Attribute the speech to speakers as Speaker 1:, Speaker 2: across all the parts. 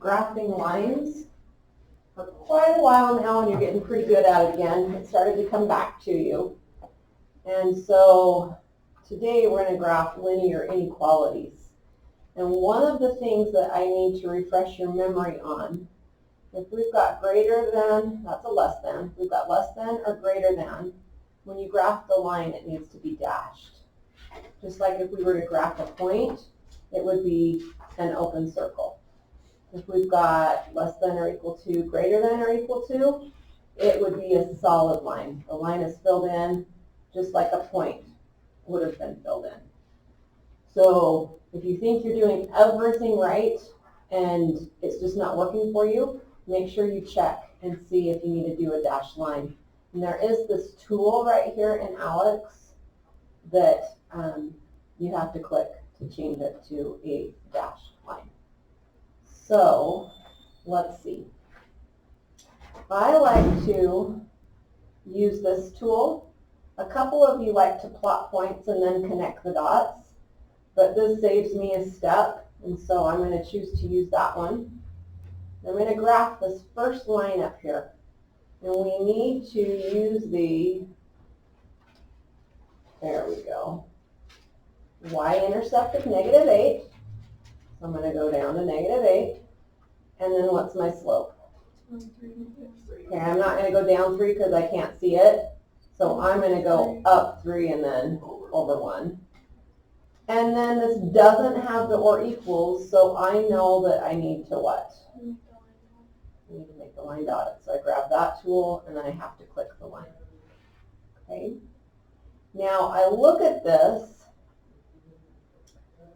Speaker 1: graphing lines for quite a while now, and you're getting pretty good at it again. It started to come back to you. And so today we're going to graph linear inequalities. And one of the things that I need to refresh your memory on, if we've got greater than, that's a less than, we've got less than or greater than, when you graph the line, it needs to be dashed. Just like if we were to graph a point, it would be an open circle. If we've got less than or equal to, greater than or equal to, it would be a solid line. The line is filled in just like a point would have been filled in. So if you think you're doing everything right and it's just not working for you, make sure you check and see if you need to do a dashed line. And there is this tool right here in Alex that you have to click to change it to a dashed line. So let's see. I like to use this tool. A couple of you like to plot points and then connect the dots, but this saves me a step, and so I'm going to choose to use that one. I'm going to graph this first line up here, and we need to use the, there we go, y-intercept of -8. So I'm going to go down to -8, and then what's my slope? Okay, I'm not going to go down 3 because I can't see it, so I'm going to go up 3 and then over 1. And then this doesn't have the or equals, so I know that I need to what? I need to make the line dotted. So I grab that tool, and then I have to click the line. Okay. Now I look at this,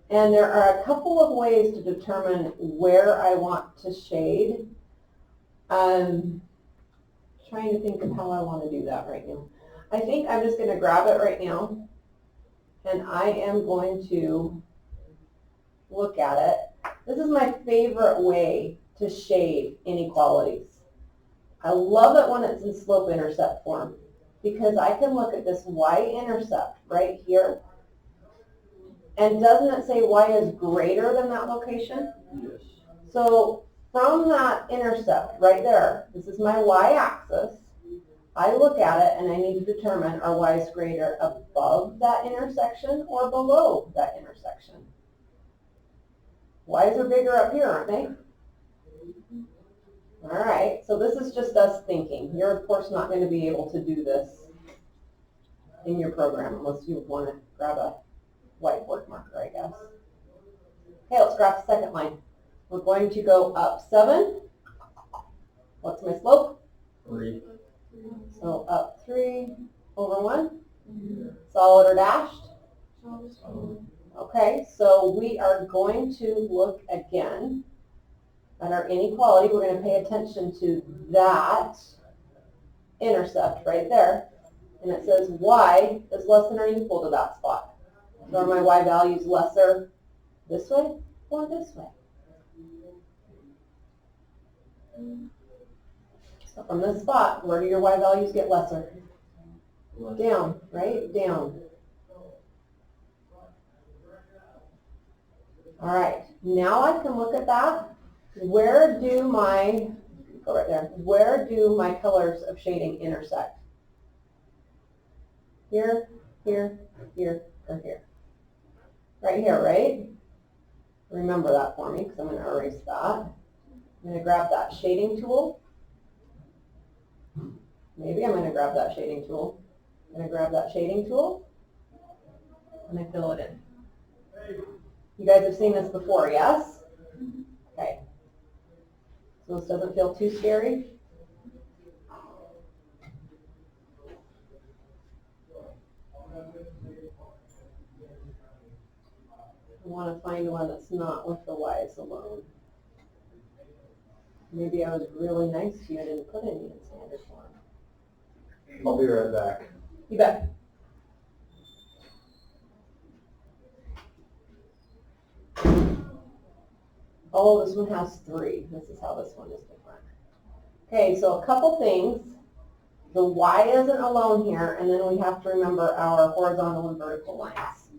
Speaker 1: and there are a couple of ways to determine where I want to shade. I'm trying to think of how I want to do that right now. I think I'm just going to grab it right now, and I am going to look at it. This is my favorite way to shade inequalities. I love it when it's in slope-intercept form because I can look at this y-intercept right here, and doesn't it say y is greater than that location?
Speaker 2: Yes.
Speaker 1: So from that intercept right there, this is my y-axis, I look at it and I need to determine are y's greater above that intersection or below that intersection. Y's are bigger up here, aren't they? All right, so this is just us thinking. You're, of course, not going to be able to do this in your program unless you want to grab a whiteboard marker, I guess. Okay, let's graph the second line. We're going to go up 7. What's my slope?
Speaker 2: 3.
Speaker 1: So up 3 over 1. Solid or dashed? Okay, so we are going to look again at our inequality. We're going to pay attention to that intercept right there. And it says y is less than or equal to that spot. So are my y values lesser this way or this way? So from this spot, where do your y values get lesser? Down, right? Down. All right, now I can look at that. Where do my, go right there, where do my colors of shading intersect? Here, here, here, or here? Right here, right? Remember that for me because I'm going to erase that. I'm going to grab that shading tool. Maybe I'm going to grab that shading tool. I'm going to grab that shading tool and I fill it in. You guys have seen this before, yes? Okay. So this doesn't feel too scary. I want to find one that's not with the y's alone. Maybe I was really nice to you. I didn't put any in standard form.
Speaker 2: I'll be right back.
Speaker 1: You bet. Oh, this one has 3. This is how this one is different. Okay, so a couple things. The y isn't alone here, and then we have to remember our horizontal and vertical lines.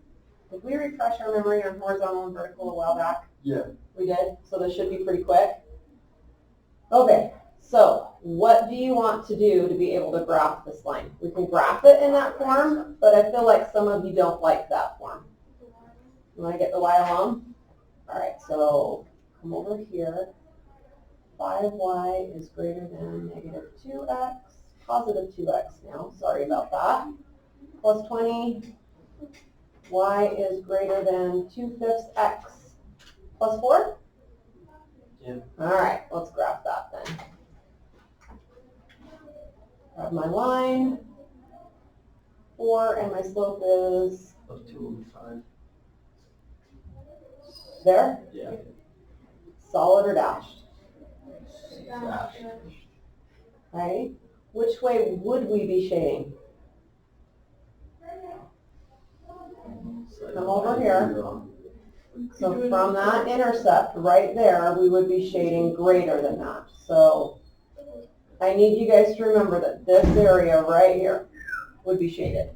Speaker 1: Did we refresh our memory on horizontal and vertical a while back?
Speaker 2: Yeah.
Speaker 1: We did? So this should be pretty quick. Okay, so what do you want to do to be able to graph this line? We can graph it in that form, but I feel like some of you don't like that form. You want to get the y alone? All right, so come over here. 5y is greater than negative 2x, positive 2x now, sorry about that, plus 20, y is greater than 2/5 x plus 4?
Speaker 2: Yeah.
Speaker 1: All right, let's graph that then. Grab my line, 4, and my slope is
Speaker 2: Plus 2
Speaker 1: there?
Speaker 2: Yeah.
Speaker 1: Solid or dashed?
Speaker 2: Dash.
Speaker 1: Right? Which way would we be shading? Come over here. So from that intercept right there, we would be shading greater than that. So I need you guys to remember that this area right here would be shaded.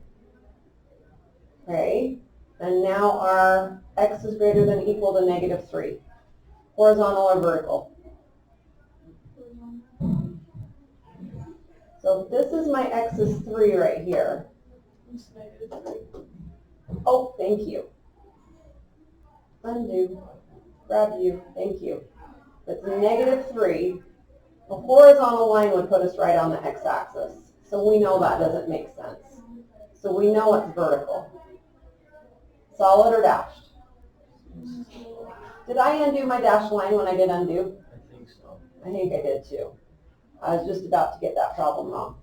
Speaker 1: Okay? And now our x is greater than or equal to negative 3. Horizontal or vertical? So this is my x is 3 right here. Oh, thank you. Undo. Grab you. Thank you. It's negative 3. The horizontal line would put us right on the x-axis. So we know that doesn't make sense. So we know it's vertical. Solid or dashed? Did I undo my dashed line when I did undo?
Speaker 2: I think so.
Speaker 1: I think I did too. I was just about to get that problem wrong.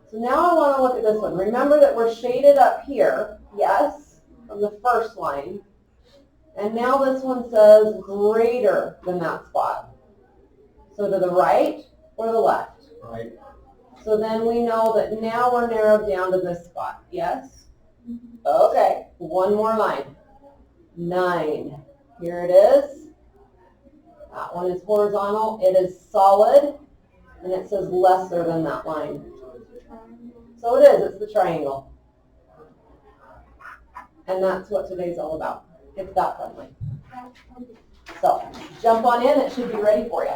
Speaker 1: So now I want to look at this one. Remember that we're shaded up here, yes, from the first line. And now this one says greater than that spot. So to the right or the left?
Speaker 2: Right.
Speaker 1: So then we know that now we're narrowed down to this spot, yes? Okay, one more line. 9. Here it is. That one is horizontal. It is solid. And it says lesser than that line. So it is. It's the triangle. And that's what today's all about. It's that friendly. So jump on in. It should be ready for you.